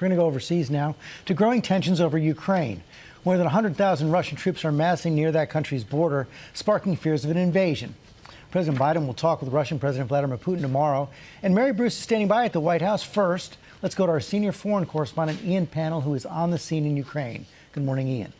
We're going to go overseas now to growing tensions over Ukraine. More than 100,000 Russian troops are massing near that country's border, sparking fears of an invasion. President Biden will talk with Russian President Vladimir Putin tomorrow. And Mary Bruce is standing by at the White House. First, let's go to our senior foreign correspondent, Ian Pannell, who is on the scene in Ukraine. Good morning, Ian.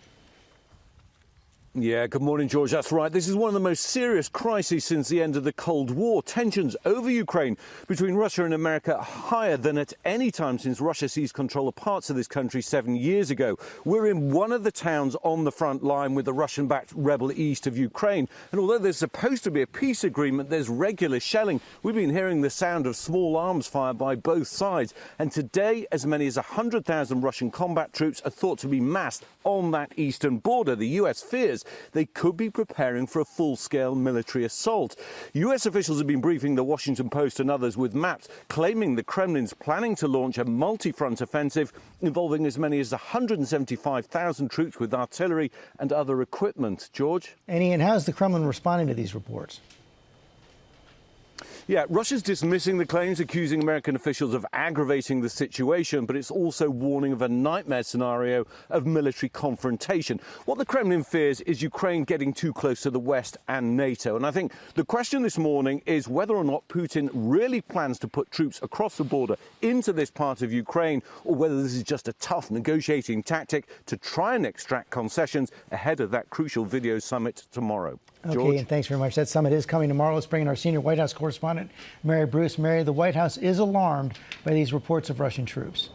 Yeah, good morning, George. That's right. This is one of the most serious crises since the end of the Cold War. Tensions over Ukraine between Russia and America are higher than at any time since Russia seized control of parts of this country 7 years ago. We're in one of the towns on the front line with the Russian-backed rebel east of Ukraine. And although there's supposed to be a peace agreement, there's regular shelling. We've been hearing the sound of small arms fired by both sides. And today, as many as 100,000 Russian combat troops are thought to be massed on that eastern border. The U.S. fears they could be preparing for a full-scale military assault. U.S. officials have been briefing the Washington Post and others with maps claiming the Kremlin's planning to launch a multi-front offensive involving as many as 175,000 troops with artillery and other equipment. George? And Ian, how's the Kremlin responding to these reports? Yeah, Russia's dismissing the claims, accusing American officials of aggravating the situation, but it's also warning of a nightmare scenario of military confrontation. What the Kremlin fears is Ukraine getting too close to the West and NATO. And I think the question this morning is whether or not Putin really plans to put troops across the border into this part of Ukraine, or whether this is just a tough negotiating tactic to try and extract concessions ahead of that crucial video summit tomorrow. Okay, and thanks very much. That summit is coming tomorrow. Let's bring in our senior White House correspondent, Mary Bruce. Mary, the White House is alarmed by these reports of Russian troops.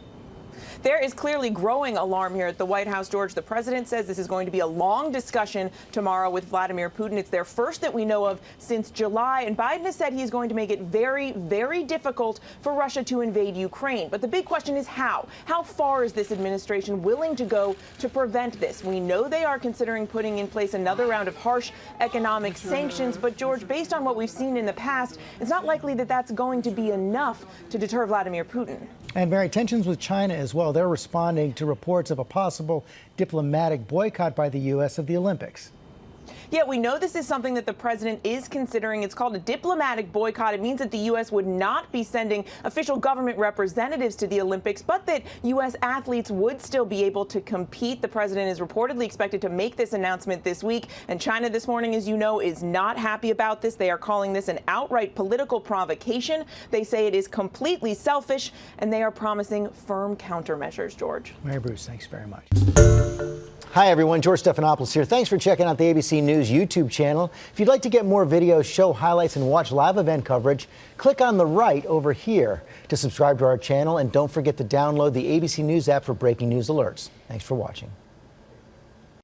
There is clearly growing alarm here at the White House, George. The president says this is going to be a long discussion tomorrow with Vladimir Putin. It's their first that we know of since July. And Biden has said he's going to make it very, very difficult for Russia to invade Ukraine. But the big question is how? How far is this administration willing to go to prevent this? We know they are considering putting in place another round of harsh economic sanctions. But, George, based on what we've seen in the past, it's not likely that that's going to be enough to deter Vladimir Putin. And, Mary, tensions with China as well. They're responding to reports of a possible diplomatic boycott by the U.S. of the Olympics. Yeah, we know this is something that the president is considering. It's called a diplomatic boycott. It means that the U.S. would not be sending official government representatives to the Olympics, but that U.S. athletes would still be able to compete. The president is reportedly expected to make this announcement this week. And China this morning, as you know, is not happy about this. They are calling this an outright political provocation. They say it is completely selfish, and they are promising firm countermeasures, George. Mary Bruce, thanks very much. Hi, everyone. George Stephanopoulos here. Thanks for checking out the ABC News YouTube channel. If you'd like to get more videos, show highlights, and watch live event coverage, click on the right over here to subscribe to our channel. And don't forget to download the ABC News app for breaking news alerts. Thanks for watching.